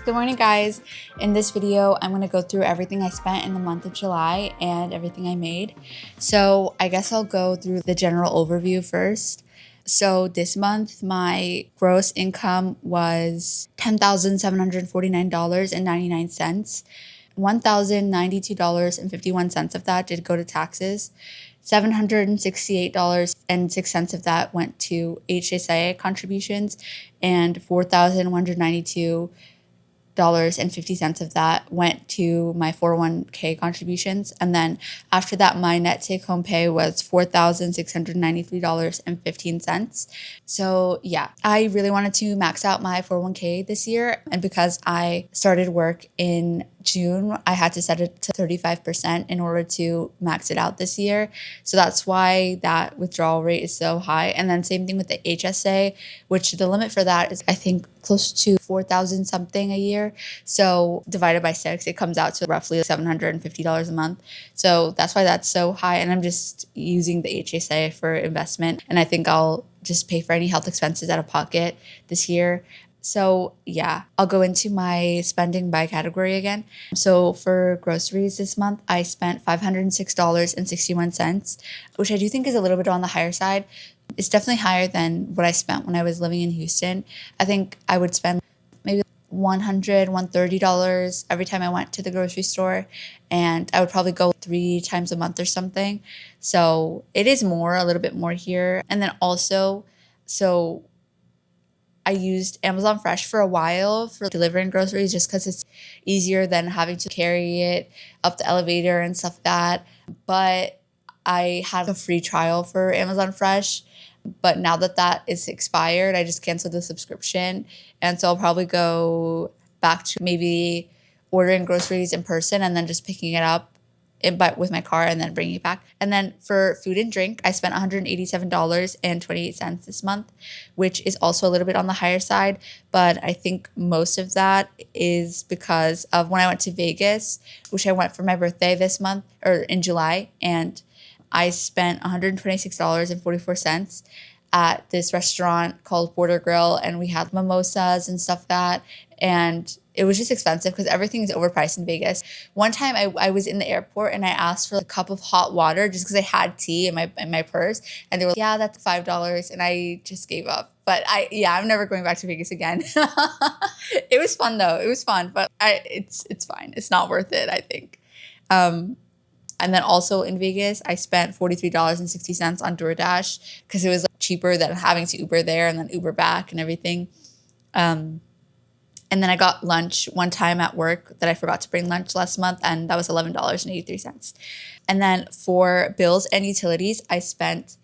Good morning, guys. In this video, I'm going to go through everything I spent in the month of July and everything I made. So I guess I'll go through the general overview first. So this month, my gross income was $10,749.99. $1,092.51 of that did go to taxes. $768.06 of that went to HSA contributions, and $4,192.50 of that went to my 401k contributions. And then after that, my net take home pay was $4,693.15. So yeah, I really wanted to max out my 401k this year. And because I started work in June, I had to set it to 35% in order to max it out this year. So that's why that withdrawal rate is so high. And then same thing with the HSA, which the limit for that is I think close to 4,000 something a year. So divided by 6, it comes out to roughly $750 a month. So that's why that's so high. And I'm just using the HSA for investment. And I think I'll just pay for any health expenses out of pocket this year. So yeah, I'll go into my spending by category again. So for groceries this month, I spent $506.61, which I do think is a little bit on the higher side. It's definitely higher than what I spent when I was living in Houston. I think I would spend maybe $100, $130 every time I went to the grocery store, and I would probably go 3 times a month or something. So it is a little bit more here. And then also, so I used Amazon Fresh for a while for delivering groceries just because it's easier than having to carry it up the elevator and stuff like that. But I had a free trial for Amazon Fresh. But now that that is expired, I just canceled the subscription. And so I'll probably go back to maybe ordering groceries in person and then just picking it up with my car and then bringing it back. And then for food and drink, I spent $187.28 this month, which is also a little bit on the higher side. But I think most of that is because of when I went to Vegas, which I went for my birthday this month or in July. And I spent $126.44 at this restaurant called Border Grill, and we had mimosas and stuff like that. And it was just expensive because everything is overpriced in Vegas. One time I was in the airport and I asked for a cup of hot water just because I had tea in my purse. And they were like, yeah, that's $5. And I just gave up. But I'm never going back to Vegas again. It was fun though. It was fun, but it's fine. It's not worth it, I think. And then also in Vegas, I spent $43.60 on DoorDash because it was cheaper than having to Uber there and then Uber back and everything. And then I got lunch one time at work that I forgot to bring lunch last month, and that was $11.83. And then for bills and utilities, I spent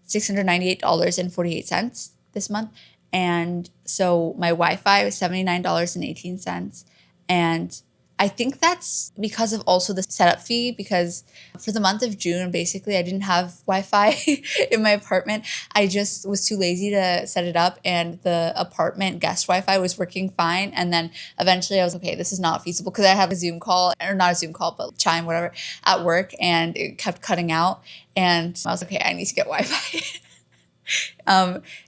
$698.48 this month. And so my Wi-Fi was $79.18. And I think that's because of also the setup fee, because for the month of June, basically, I didn't have Wi-Fi in my apartment. I just was too lazy to set it up, and the apartment guest Wi-Fi was working fine. And then eventually I was okay, this is not feasible because I have a Zoom call, or not a Zoom call, but Chime, whatever, at work, and it kept cutting out. And I was like, okay, I need to get Wi-Fi.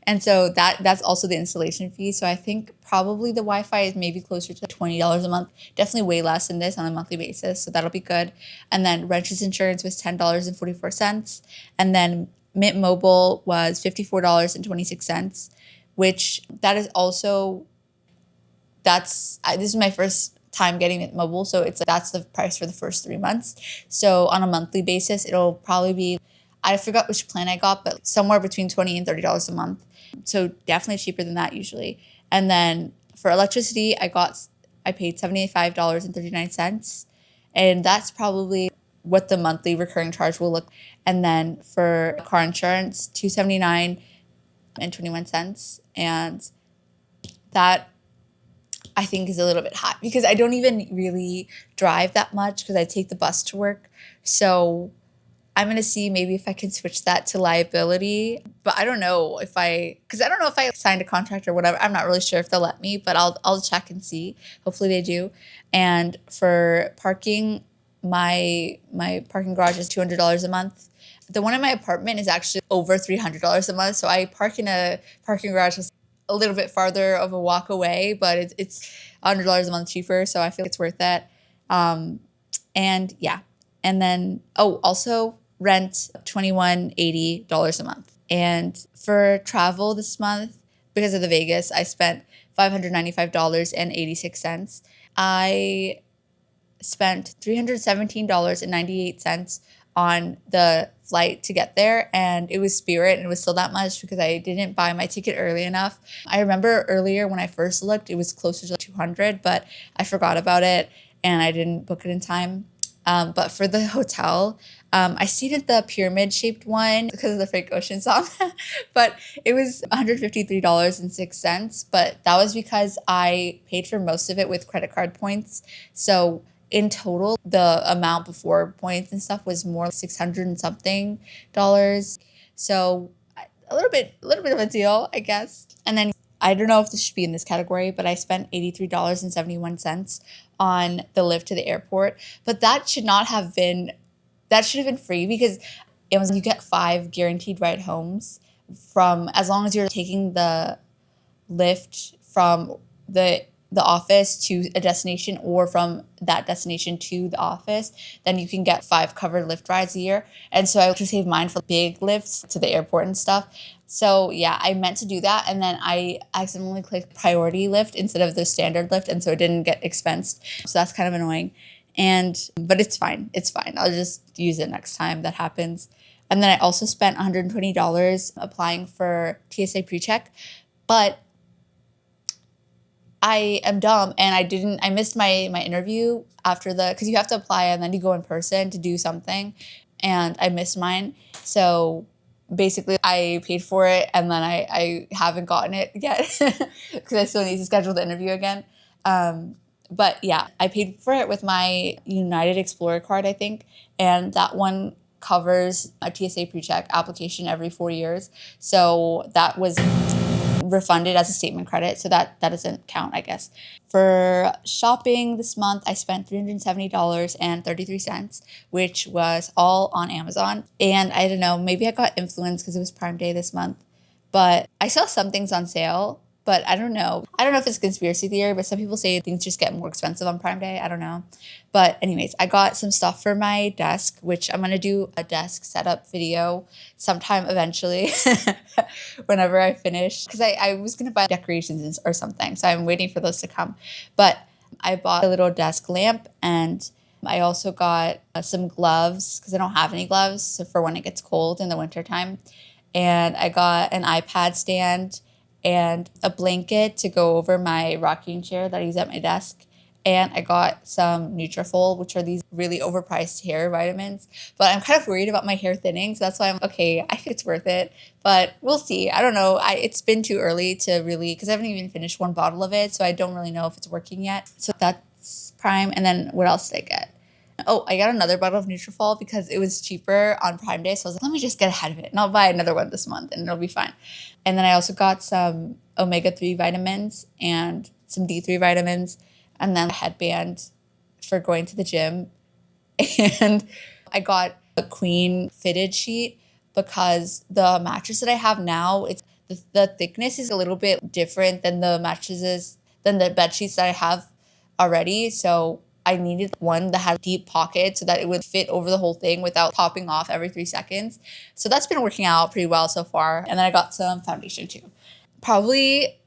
And so that's also the installation fee. So I think probably the Wi-Fi is maybe closer to $20 a month, definitely way less than this on a monthly basis. So that'll be good. And then renter's insurance was $10.44. And then Mint Mobile was $54.26, which that is also, this is my first time getting Mint Mobile. So that's the price for the first 3 months. So on a monthly basis, it'll probably be, I forgot which plan I got, but somewhere between $20 and $30 a month. So definitely cheaper than that usually. And then for electricity, I paid $75.39. And that's probably what the monthly recurring charge will look. And then for car insurance, $279.21. And that I think is a little bit high because I don't even really drive that much because I take the bus to work. So I'm going to see maybe if I can switch that to liability, but I don't know because I don't know if I signed a contract or whatever. I'm not really sure if they'll let me, but I'll check and see. Hopefully they do. And for parking, my parking garage is $200 a month. The one in my apartment is actually over $300 a month. So I park in a parking garage with a little bit farther of a walk away, but it's $100 a month cheaper, so I feel it's worth it. And yeah, and then also rent $21.80 a month. And for travel this month, because of the Vegas, I spent $595.86. I spent $317.98 on the flight to get there, and it was Spirit, and it was still that much because I didn't buy my ticket early enough. I remember earlier when I first looked, it was closer to $200, but I forgot about it and I didn't book it in time. But for the hotel, I stayed at the pyramid-shaped one because of the Frank Ocean song, but it was $153.06. But that was because I paid for most of it with credit card points. So in total, the amount before points and stuff was more like 600 and something dollars. So a little bit of a deal, I guess. And then I don't know if this should be in this category, but I spent $83.71 on the Lyft to the airport. But that should have been free because Amazon, you get 5 guaranteed ride homes from as long as you're taking the Lyft from the office to a destination or from that destination to the office, then you can get 5 covered Lyft rides a year. And so I to save mine for big lifts to the airport and stuff. So yeah, I meant to do that, and then I accidentally clicked priority Lyft instead of the standard Lyft, and so it didn't get expensed. So that's kind of annoying. But it's fine. It's fine. I'll just use it next time that happens. And then I also spent $120 applying for TSA PreCheck, but I am dumb and I missed my interview after because you have to apply and then you go in person to do something, and I missed mine. So basically I paid for it and then I haven't gotten it yet because I still need to schedule the interview again. But yeah, I paid for it with my United Explorer card, I think, and that one covers a TSA PreCheck application every 4 years. So that was refunded as a statement credit, so that doesn't count, I guess. For shopping this month, I spent $370.33, which was all on Amazon. And I don't know, maybe I got influenced because it was Prime Day this month, but I saw some things on sale. But I don't know. I don't know if it's a conspiracy theory, but some people say things just get more expensive on Prime Day. I don't know. But anyways, I got some stuff for my desk, which I'm going to do a desk setup video sometime eventually whenever I finish. Because I was going to buy decorations or something, so I'm waiting for those to come. But I bought a little desk lamp, and I also got some gloves because I don't have any gloves so for when it gets cold in the wintertime. And I got an iPad stand and a blanket to go over my rocking chair that I use at my desk. And I got some Nutrafol, which are these really overpriced hair vitamins. But I'm kind of worried about my hair thinning, so that's why I'm okay. I think it's worth it, but we'll see. I don't know. It's been too early to really, because I haven't even finished one bottle of it, so I don't really know if it's working yet. So that's Prime. And then what else did I get? Oh, I got another bottle of Nutrafol because it was cheaper on Prime Day. So I was like, let me just get ahead of it and I'll buy another one this month and it'll be fine. And then I also got some omega-3 vitamins and some D3 vitamins and then a headband for going to the gym. And I got a queen fitted sheet because the mattress that I have now, the thickness is a little bit different than the bed sheets that I have already. So I needed one that had deep pockets so that it would fit over the whole thing without popping off every 3 seconds. So that's been working out pretty well so far. And then I got some foundation too. Probably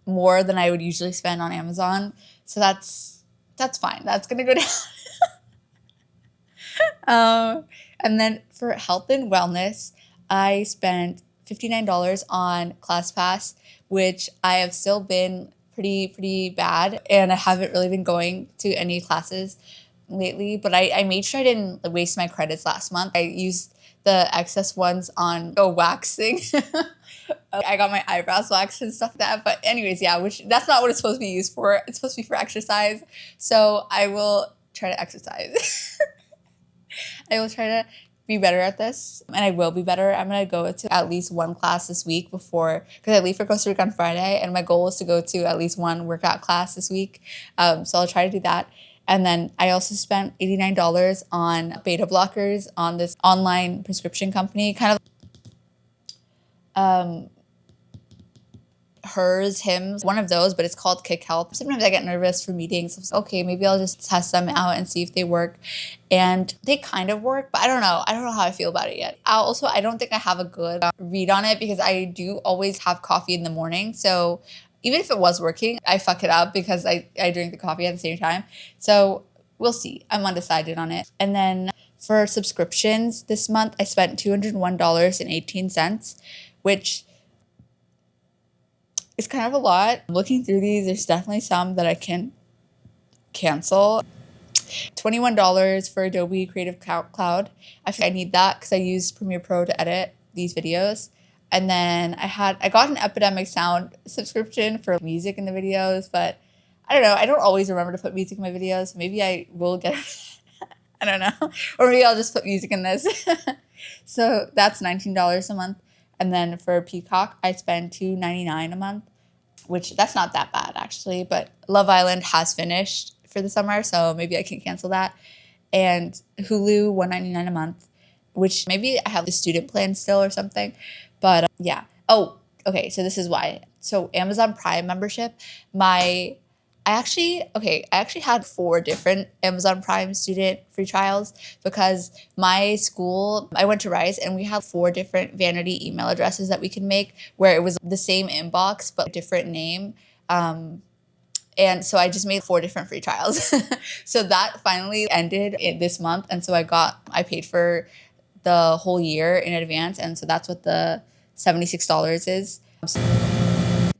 more than I would usually spend on Amazon. So that's fine. That's going to go down. And then for health and wellness, I spent $59 on ClassPass, which I have still been pretty bad, and I haven't really been going to any classes lately, but I made sure I didn't waste my credits last month. I used the excess ones on waxing. I got my eyebrows waxed and stuff like that, but anyways, yeah, which that's not what it's supposed to be used for. It's supposed to be for exercise, so I will try to exercise. I will try to be better at this, and I will be better. I'm going to go to at least one class this week because I leave for Costa Rica on Friday, and my goal is to go to at least one workout class this week. So I'll try to do that. And then I also spent $89 on beta blockers on this online prescription company, kind of hers, hims, one of those, but it's called Kick Health. Sometimes I get nervous for meetings. So I was like, okay, maybe I'll just test them out and see if they work. And they kind of work, but I don't know. I don't know how I feel about it yet. I don't think I have a good read on it because I do always have coffee in the morning. So even if it was working, I fuck it up because I drink the coffee at the same time. So we'll see. I'm undecided on it. And then for subscriptions this month, I spent $201.18, which is kind of a lot. Looking through these, there's definitely some that I can cancel. $21 for Adobe Creative Cloud. I think I need that because I use Premiere Pro to edit these videos. And then I got an Epidemic Sound subscription for music in the videos, but I don't know. I don't always remember to put music in my videos. Maybe I will get I don't know. Or maybe I'll just put music in this. So that's $19 a month. And then for Peacock, I spend $2.99 a month, which that's not that bad actually. But Love Island has finished for the summer, so maybe I can cancel that. And Hulu, $1.99 a month, which maybe I have the student plan still or something. But yeah. Oh, okay. So this is why. So Amazon Prime membership, I actually had 4 different Amazon Prime student free trials because my school, I went to Rice and we had 4 different vanity email addresses that we could make where it was the same inbox but a different name. And so I just made 4 different free trials. So that finally ended this month. And so I paid for the whole year in advance. And so that's what the $76 is. So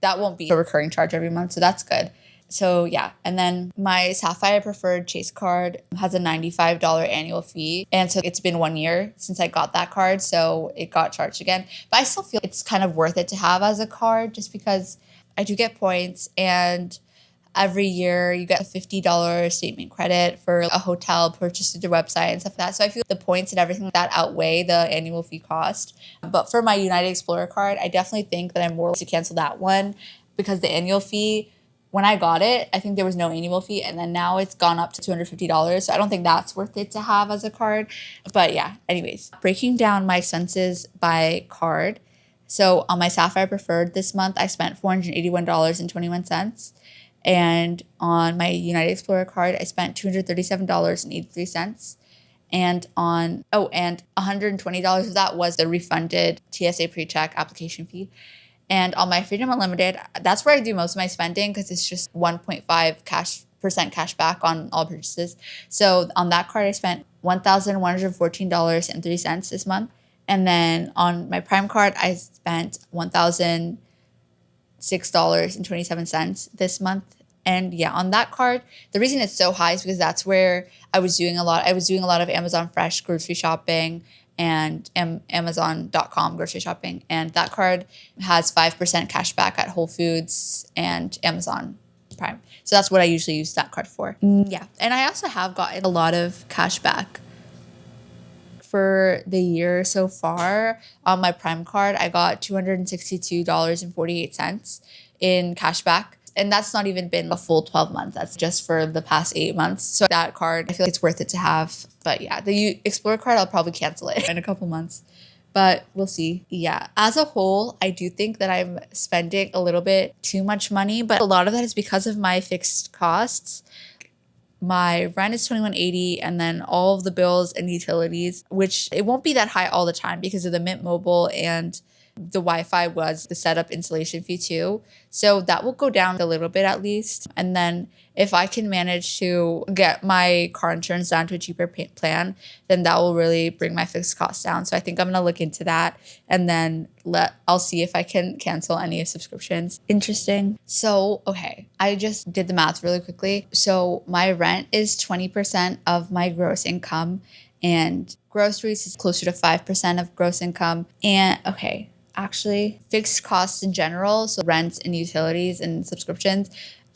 that won't be a recurring charge every month. So that's good. So yeah, and then my Sapphire Preferred Chase card has a $95 annual fee. And so it's been 1 year since I got that card, so it got charged again. But I still feel it's kind of worth it to have as a card just because I do get points and every year you get a $50 statement credit for a hotel purchased through their website and stuff like that. So I feel the points and everything like that outweigh the annual fee cost. But for my United Explorer card, I definitely think that I'm more likely to cancel that one because the annual fee, when I got it, I think there was no annual fee, and then now it's gone up to $250. So I don't think that's worth it to have as a card. But yeah, anyways, breaking down my expenses by card. So on my Sapphire Preferred this month, I spent $481.21. And on my United Explorer card, I spent $237.83. And $120 of that was the refunded TSA PreCheck application fee. And on my Freedom Unlimited, that's where I do most of my spending because it's just 1.5% cash back on all purchases. So on that card, I spent $1,114.03 this month. And then on my Prime card, I spent $1,006.27 this month. And yeah, on that card, the reason it's so high is because that's where I was doing a lot of Amazon Fresh grocery shopping and Amazon.com grocery shopping. And that card has 5% cash back at Whole Foods and Amazon Prime. So that's what I usually use that card for. Yeah. And I also have gotten a lot of cash back for the year so far. On my Prime card, I got $262.48 in cash back. And that's not even been a full 12 months. That's just for the past 8 months. So that card, I feel like it's worth it to have. But yeah, the Explorer card, I'll probably cancel it in a couple months. But we'll see. Yeah, as a whole, I do think that I'm spending a little bit too much money. But a lot of that is because of my fixed costs. My rent is $21.80, and then all of the bills and utilities, which it won't be that high all the time because of the Mint Mobile and the Wi-Fi was the setup installation fee too. So that will go down a little bit at least. And then if I can manage to get my car insurance down to a cheaper plan, then that will really bring my fixed costs down. So I think I'm going to look into that and then I'll see if I can cancel any subscriptions. Interesting. So, okay, I just did the math really quickly. So my rent is 20% of my gross income and groceries is closer to 5% of gross income. And okay, actually, fixed costs in general, so rents and utilities and subscriptions,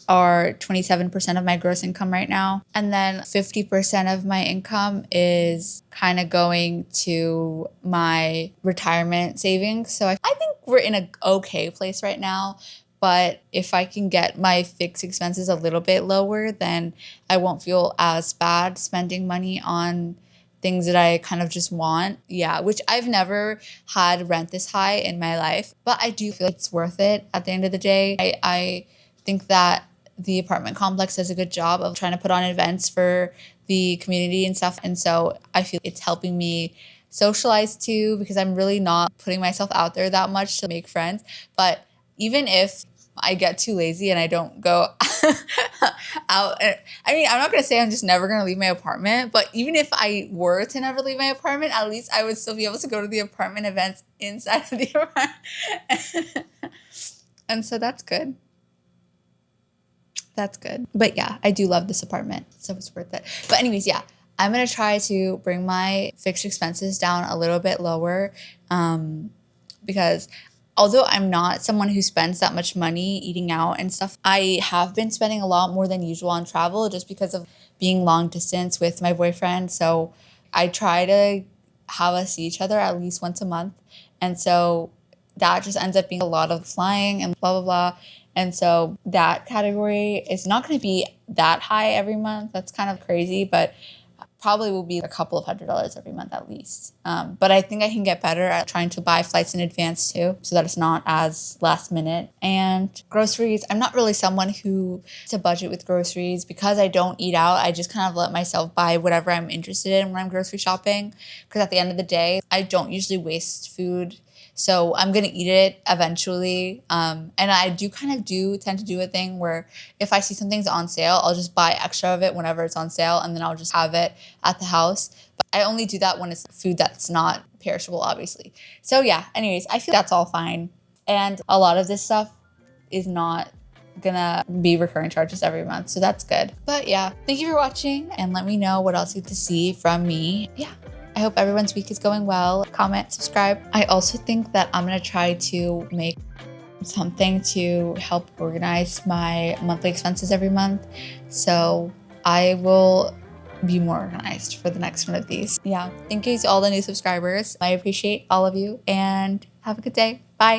are 27% of my gross income right now. And then 50% of my income is kind of going to my retirement savings. So I think we're in an okay place right now. But if I can get my fixed expenses a little bit lower, then I won't feel as bad spending money on things that I kind of just want. Yeah, which I've never had rent this high in my life, but I do feel like it's worth it at the end of the day. I think that the apartment complex does a good job of trying to put on events for the community and stuff. And so I feel it's helping me socialize too, because I'm really not putting myself out there that much to make friends. But even if I get too lazy and I don't go out, I mean, I'm not going to say I'm just never going to leave my apartment, but even if I were to never leave my apartment, at least I would still be able to go to the apartment events inside of the apartment. And so that's good. That's good. But yeah, I do love this apartment, so it's worth it. But anyways, yeah, I'm going to try to bring my fixed expenses down a little bit lower, because although I'm not someone who spends that much money eating out and stuff, I have been spending a lot more than usual on travel just because of being long distance with my boyfriend. So I try to have us see each other at least once a month. And so that just ends up being a lot of flying and blah, blah, blah. And so that category is not going to be that high every month. That's kind of crazy, but probably will be a couple of $100s every month at least. But I think I can get better at trying to buy flights in advance too, so that it's not as last minute. And groceries, I'm not really someone who to budget with groceries because I don't eat out. I just kind of let myself buy whatever I'm interested in when I'm grocery shopping, because at the end of the day, I don't usually waste food. So I'm going to eat it eventually. And I tend to do a thing where if I see something's on sale, I'll just buy extra of it whenever it's on sale, and then I'll just have it at the house. But I only do that when it's food that's not perishable, obviously. So yeah, anyways, I feel that's all fine. And a lot of this stuff is not gonna be recurring charges every month, so that's good. But yeah, thank you for watching, and let me know what else you'd like to see from me. Yeah. I hope everyone's week is going well. Comment, subscribe. I also think that I'm gonna try to make something to help organize my monthly expenses every month. So I will be more organized for the next one of these. Yeah, thank you to all the new subscribers. I appreciate all of you, and have a good day. Bye.